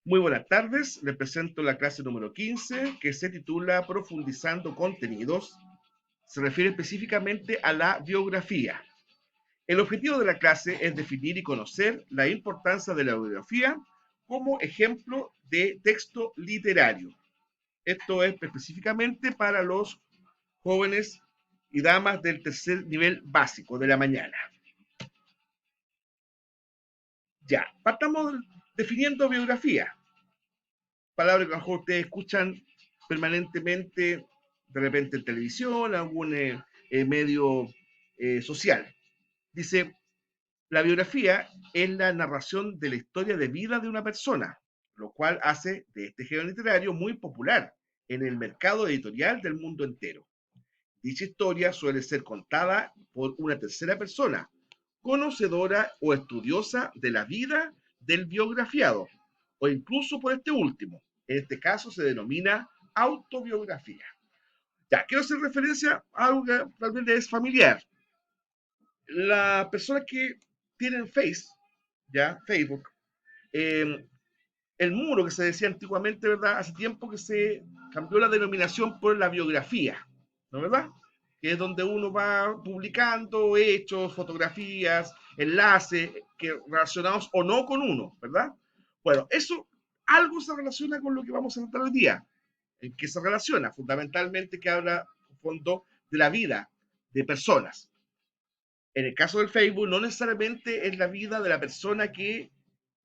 Muy buenas tardes, les presento la clase número 15 que se titula Profundizando contenidos. Se refiere específicamente a la biografía. El objetivo de la clase es definir y conocer la importancia de la biografía como ejemplo de texto literario. Esto es específicamente para los jóvenes y damas del tercer nivel básico de la mañana. Ya, partamos definiendo biografía. Palabras que a lo mejor ustedes escuchan permanentemente, de repente en televisión, algún medio social. Dice, la biografía es la narración de la historia de vida de una persona, lo cual hace de este género literario muy popular en el mercado editorial del mundo entero. Dicha historia suele ser contada por una tercera persona, conocedora o estudiosa de la vida del biografiado, o incluso por este último. En este caso se denomina autobiografía. Ya, quiero hacer referencia a algo que tal vez es familiar. Las personas que tienen Facebook, eh, el muro que se decía antiguamente, ¿verdad? Hace tiempo que se cambió la denominación por la biografía, ¿no verdad? Que es donde uno va publicando hechos, fotografías, enlaces que relacionados o no con uno, ¿verdad? Bueno, eso algo se relaciona con lo que vamos a tratar hoy día. ¿En qué se relaciona? Fundamentalmente que habla, en fondo, de la vida de personas. En el caso del Facebook, no necesariamente es la vida de la persona que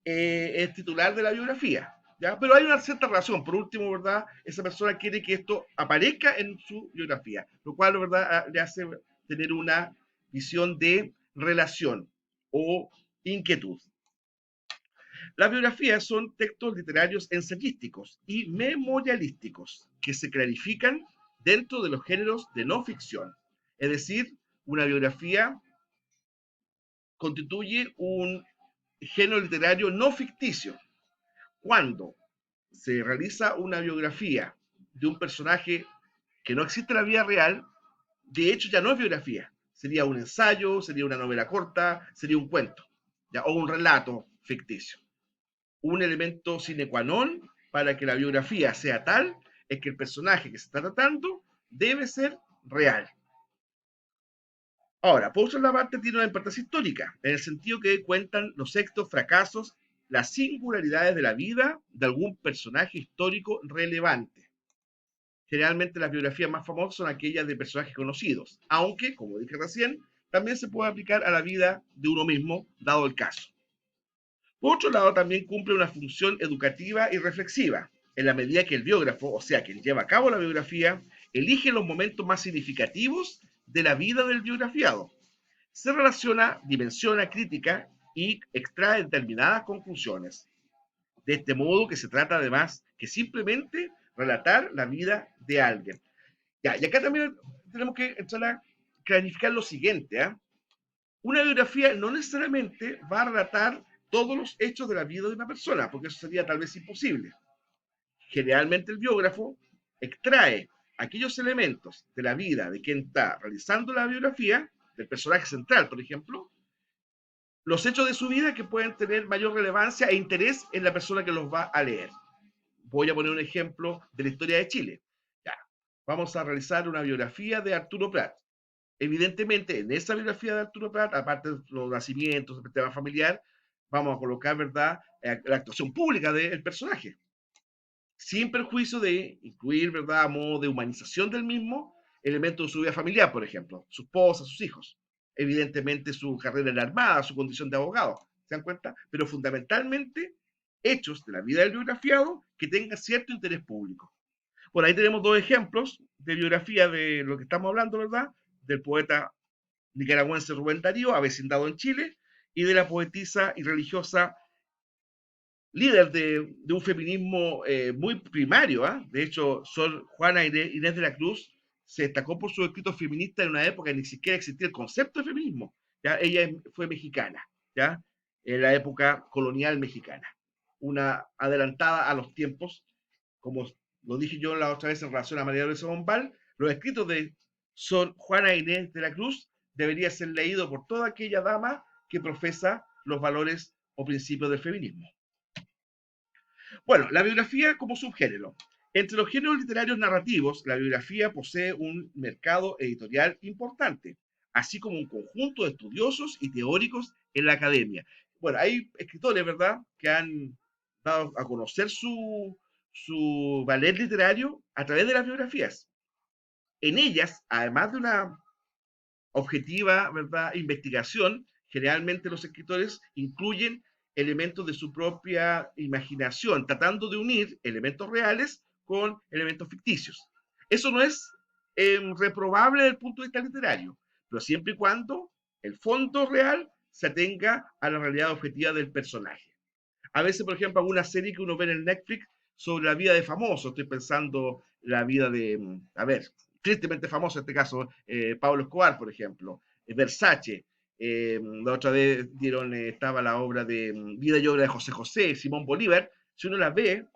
es titular de la biografía, ¿ya? Pero hay una cierta relación. Por último, ¿verdad? Esa persona quiere que esto aparezca en su biografía, lo cual, ¿verdad?, le hace tener una visión de relación o inquietud. Las biografías son textos literarios ensayísticos y memorialísticos que se clarifican dentro de los géneros de no ficción. Es decir, una biografía constituye un género literario no ficticio. Cuando se realiza una biografía de un personaje que no existe en la vida real, de hecho ya no es biografía. Sería un ensayo, sería una novela corta, sería un cuento, ¿ya? O un relato ficticio. Un elemento sine qua non para que la biografía sea tal es que el personaje que se está tratando debe ser real. Ahora, por otra parte, tiene una importancia histórica, en el sentido que cuentan los éxitos, fracasos, las singularidades de la vida de algún personaje histórico relevante. Generalmente las biografías más famosas son aquellas de personajes conocidos, aunque, como dije recién, también se puede aplicar a la vida de uno mismo, dado el caso. Por otro lado, también cumple una función educativa y reflexiva, en la medida que el biógrafo, o sea, quien lleva a cabo la biografía, elige los momentos más significativos de la vida del biografiado. Se relaciona, dimensiona, critica y extrae determinadas conclusiones. De este modo que se trata además que simplemente relatar la vida de alguien. Ya, y acá también tenemos que entrar a clarificar lo siguiente, ¿eh? Una biografía no necesariamente va a relatar todos los hechos de la vida de una persona, porque eso sería tal vez imposible. Generalmente el biógrafo extrae aquellos elementos de la vida de quien está realizando la biografía, del personaje central, por ejemplo, los hechos de su vida que pueden tener mayor relevancia e interés en la persona que los va a leer. Voy a poner un ejemplo de la historia de Chile. Ya, vamos a realizar una biografía de Arturo Prat. Evidentemente, en esa biografía de Arturo Prat, aparte de los nacimientos, el tema familiar, vamos a colocar, ¿verdad?, la actuación pública del personaje, sin perjuicio de incluir, ¿verdad?, a modo de humanización del mismo, elementos de su vida familiar, por ejemplo, su esposa, sus hijos. Evidentemente, su carrera en la Armada, su condición de abogado, ¿se dan cuenta? Pero fundamentalmente, hechos de la vida del biografiado que tengan cierto interés público. Por ahí tenemos dos ejemplos de biografía de lo que estamos hablando, ¿verdad? Del poeta nicaragüense Rubén Darío, avecindado en Chile, y de la poetisa y religiosa líder de un feminismo muy primario. ¿Eh? De hecho, Sor Juana Inés de la Cruz se destacó por sus escritos feministas en una época en que ni siquiera existía el concepto de feminismo. ¿Ya? Ella fue mexicana, ¿ya? En la época colonial mexicana. Una adelantada a los tiempos, como lo dije yo la otra vez en relación a María Luisa Bombal, los escritos de Sor Juana Inés de la Cruz debería ser leído por toda aquella dama que profesa los valores o principios del feminismo. Bueno, la biografía como subgénero. Entre los géneros literarios narrativos, la biografía posee un mercado editorial importante, así como un conjunto de estudiosos y teóricos en la academia. Bueno, hay escritores, ¿verdad?, que han dado a conocer su valer literario a través de las biografías. En ellas, además de una objetiva, ¿verdad?, investigación, generalmente los escritores incluyen elementos de su propia imaginación, tratando de unir elementos reales con elementos ficticios. Eso no es reprobable desde el punto de vista literario, pero siempre y cuando el fondo real se atenga a la realidad objetiva del personaje. A veces, por ejemplo, alguna serie que uno ve en el Netflix sobre la vida de famosos, estoy pensando la vida de, a ver, tristemente famoso en este caso, Pablo Escobar, por ejemplo, Versace. La otra vez dieron, estaba la obra de Vida y obra de José José, Simón Bolívar. Si uno la ve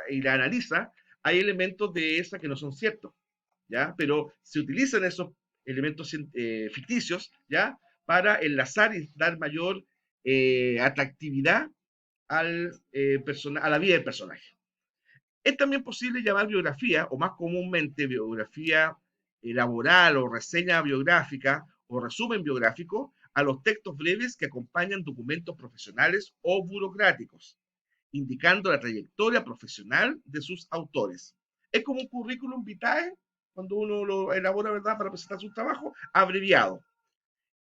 y la analiza, hay elementos de esa que no son ciertos, ¿ya? Pero se utilizan esos elementos ficticios, ¿ya? Para enlazar y dar mayor atractividad a la vida del personaje. Es también posible llamar biografía, o más comúnmente biografía laboral o reseña biográfica o resumen biográfico, a los textos breves que acompañan documentos profesionales o burocráticos, indicando la trayectoria profesional de sus autores. Es como un currículum vitae, cuando uno lo elabora, ¿verdad?, para presentar su trabajo, abreviado.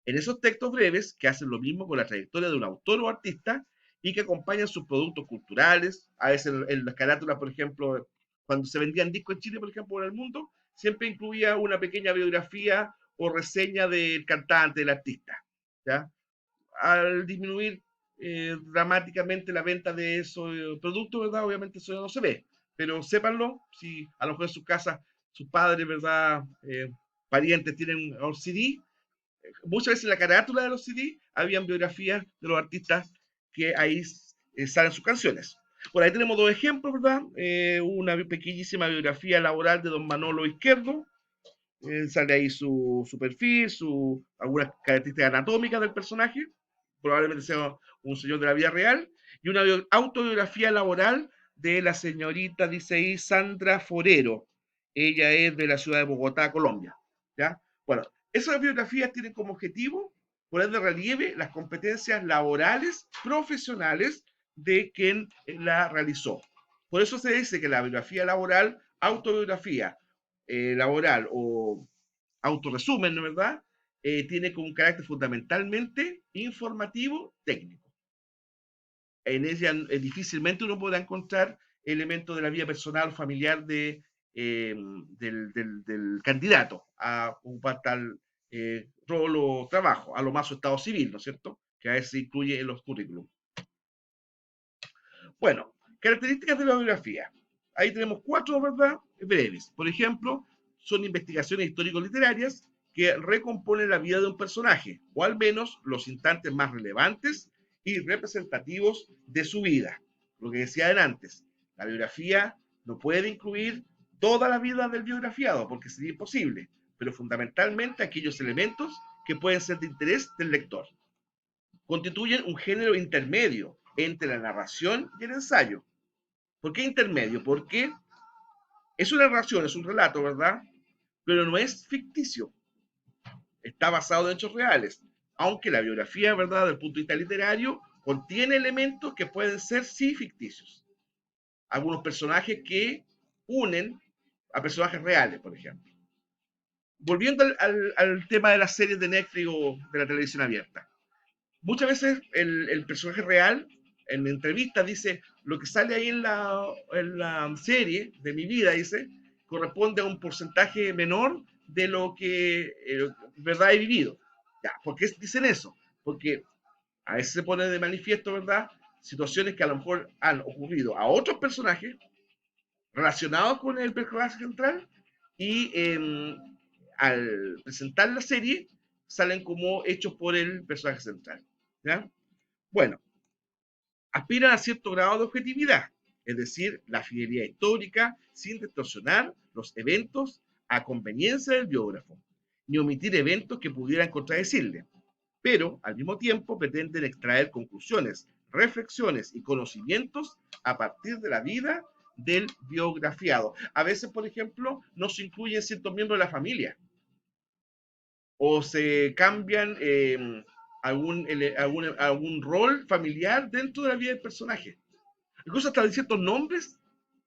En esos textos breves, que hacen lo mismo con la trayectoria de un autor o artista y que acompañan sus productos culturales, a veces en las carátulas, por ejemplo, cuando se vendían discos en Chile, por ejemplo, en el mundo, siempre incluía una pequeña biografía o reseña del cantante, del artista. ¿Ya? Al disminuir dramáticamente la venta de esos productos, ¿verdad? Obviamente eso no se ve, pero sépanlo, si a lo mejor en sus casas sus padres, ¿verdad? Parientes tienen un CD, muchas veces en la carátula de los CD habían biografías de los artistas que ahí salen sus canciones. Por ahí tenemos dos ejemplos, ¿verdad? Una pequeñísima biografía laboral de don Manolo Izquierdo. Sale ahí su perfil, algunas características anatómicas del personaje. Probablemente sea un señor de la vida real. Y una autobiografía laboral de la señorita, dice ahí, Sandra Forero. Ella es de la ciudad de Bogotá, Colombia. ¿Ya? Bueno, esas biografías tienen como objetivo poner de relieve las competencias laborales, profesionales de quien la realizó. Por eso se dice que la biografía laboral, autobiografía laboral o autoresumen, ¿no es verdad? Tiene como un carácter fundamentalmente informativo técnico. En ella difícilmente uno podrá encontrar elementos de la vida personal o familiar del candidato a ocupar tal rol o trabajo, a lo más su estado civil, ¿no es cierto? Que a veces se incluye en los currículums. Bueno, características de la biografía. Ahí tenemos cuatro, ¿verdad?, breves. Por ejemplo, son investigaciones histórico-literarias que recomponen la vida de un personaje, o al menos los instantes más relevantes y representativos de su vida. Lo que decía antes, la biografía no puede incluir toda la vida del biografiado, porque sería imposible, pero fundamentalmente aquellos elementos que pueden ser de interés del lector. Constituyen un género intermedio entre la narración y el ensayo. ¿Por qué intermedio? Porque es una narración, es un relato, ¿verdad? Pero no es ficticio, está basado en hechos reales. Aunque la biografía, ¿verdad?, desde el punto de vista literario, contiene elementos que pueden ser sí ficticios. Algunos personajes que unen a personajes reales, por ejemplo. Volviendo al tema de las series de Netflix o de la televisión abierta. Muchas veces el personaje real en entrevistas dice, lo que sale ahí en la serie de mi vida, dice, corresponde a un porcentaje menor de lo que verdad he vivido. Ya, ¿por qué dicen eso? Porque a veces se pone de manifiesto, ¿verdad?, situaciones que a lo mejor han ocurrido a otros personajes relacionados con el personaje central y al presentar la serie salen como hechos por el personaje central. ¿Ya? Bueno, aspiran a cierto grado de objetividad, es decir, la fidelidad histórica sin distorsionar los eventos a conveniencia del biógrafo, ni omitir eventos que pudieran contradecirle, pero al mismo tiempo pretenden extraer conclusiones reflexiones y conocimientos a partir de la vida del biografiado. A veces, por ejemplo, no se incluyen ciertos miembros de la familia o se cambian algún rol familiar dentro de la vida del personaje. Incluso hasta ciertos nombres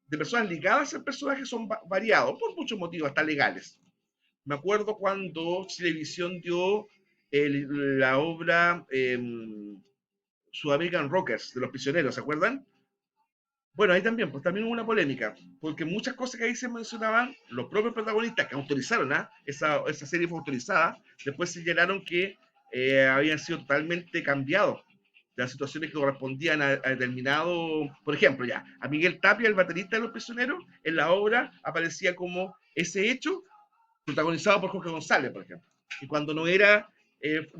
de personas ligadas al personaje son variados por muchos motivos, hasta legales. Me acuerdo cuando Chilevisión dio la obra Sudamerican Rockers de los prisioneros, ¿se acuerdan? Bueno, ahí también, pues también hubo una polémica, porque muchas cosas que ahí se mencionaban, los propios protagonistas que autorizaron, esa serie fue autorizada, después señalaron que habían sido totalmente cambiados de las situaciones que correspondían a determinado, por ejemplo, ya, a Miguel Tapia, el baterista de Los Prisioneros, en la obra aparecía como ese hecho protagonizado por Jorge González, por ejemplo, y cuando no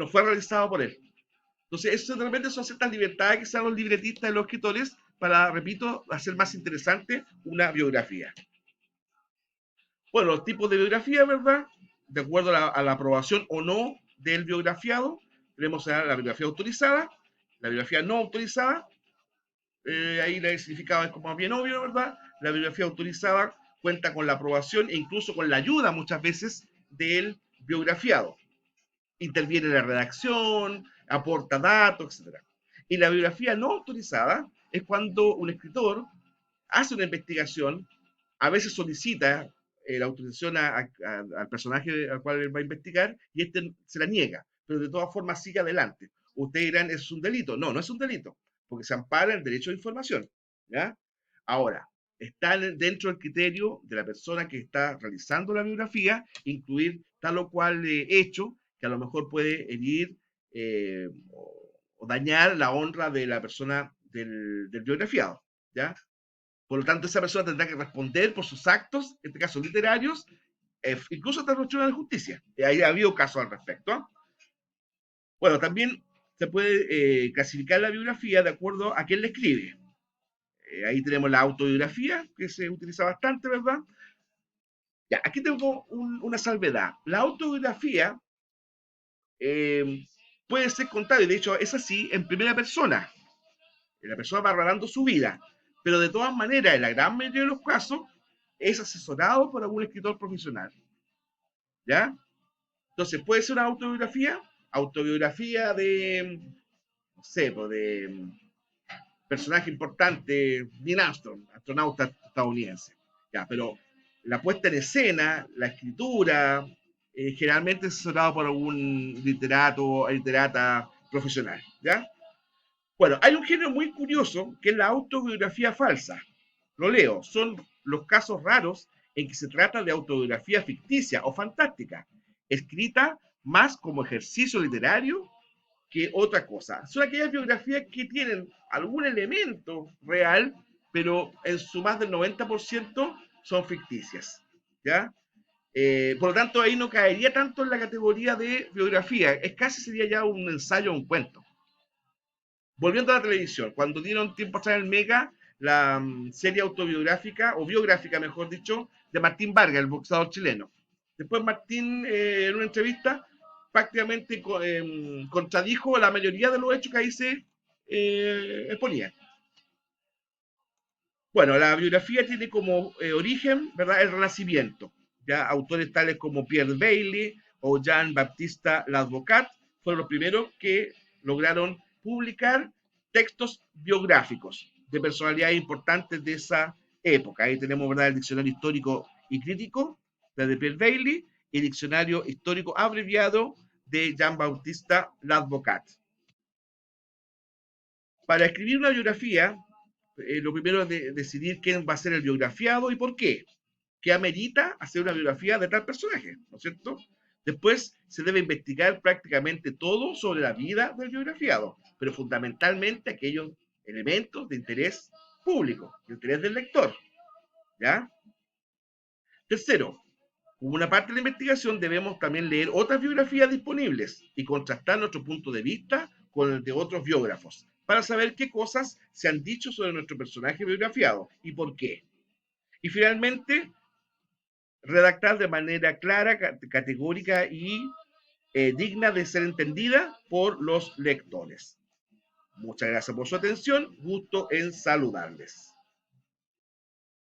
fue realizado por él. Entonces, eso de repente son ciertas libertades que se dan los libretistas y los escritores para, repito, hacer más interesante una biografía. Bueno, los tipos de biografía, ¿verdad? De acuerdo a la aprobación o no del biografiado, tenemos la biografía autorizada, la biografía no autorizada, ahí el significado es como bien obvio, ¿verdad? La biografía autorizada cuenta con la aprobación e incluso con la ayuda muchas veces del biografiado. Interviene en la redacción, aporta datos, etc. Y la biografía no autorizada es cuando un escritor hace una investigación, a veces solicita la autorización al personaje al cual él va a investigar y este se la niega, pero de todas formas sigue adelante. Ustedes dirán, ¿es un delito? No, no es un delito, porque se ampara el derecho de información. ¿Ya? Ahora, está dentro del criterio de la persona que está realizando la biografía incluir tal o cual hecho que a lo mejor puede herir o dañar la honra de la persona del biografiado. ¿Ya? Por lo tanto, esa persona tendrá que responder por sus actos, en este caso literarios, incluso hasta el Tribunal de Justicia. Ahí ha habido casos al respecto. ¿Eh? Bueno, también se puede clasificar la biografía de acuerdo a quién la escribe. Ahí tenemos la autobiografía, que se utiliza bastante, ¿verdad? Ya, aquí tengo una salvedad. La autobiografía eh, puede ser contada, y de hecho es así, en primera persona. La persona va narrando su vida, pero de todas maneras, en la gran mayoría de los casos, es asesorado por algún escritor profesional. ¿Ya? Entonces, puede ser una autobiografía de, no sé, pues de personaje importante, Neil Armstrong, astronauta estadounidense. Ya, pero la puesta en escena, la escritura, generalmente es asesorado por algún literato o literata profesional. ¿Ya? Bueno, hay un género muy curioso que es la autobiografía falsa. Lo leo, son los casos raros en que se trata de autobiografía ficticia o fantástica, escrita más como ejercicio literario que otra cosa. Son aquellas biografías que tienen algún elemento real, pero en su más del 90% son ficticias. ¿Ya? Por lo tanto, ahí no caería tanto en la categoría de biografía, es casi sería ya un ensayo o un cuento. Volviendo a la televisión, cuando dieron tiempo atrás el Mega, la serie autobiográfica, o biográfica mejor dicho, de Martín Vargas, el boxeador chileno. Después Martín, en una entrevista, prácticamente contradijo la mayoría de los hechos que ahí se exponían. Bueno, la biografía tiene como origen, ¿verdad?, el Renacimiento. Ya autores tales como Pierre Bailly o Jean-Baptiste Ladvocat fueron los primeros que lograron publicar textos biográficos de personalidades importantes de esa época. Ahí tenemos, ¿verdad?, el Diccionario Histórico y Crítico de Pierre Bailly y el Diccionario Histórico Abreviado de Jean-Baptiste Ladvocat. Para escribir una biografía, lo primero es decidir quién va a ser el biografiado y por qué. ¿Qué amerita hacer una biografía de tal personaje? ¿No es cierto? Después se debe investigar prácticamente todo sobre la vida del biografiado, pero fundamentalmente aquellos elementos de interés público, de interés del lector. ¿Ya? Tercero, como una parte de la investigación debemos también leer otras biografías disponibles y contrastar nuestro punto de vista con el de otros biógrafos para saber qué cosas se han dicho sobre nuestro personaje biografiado y por qué. Y finalmente, redactar de manera clara, categórica y digna de ser entendida por los lectores. Muchas gracias por su atención. Gusto en saludarles.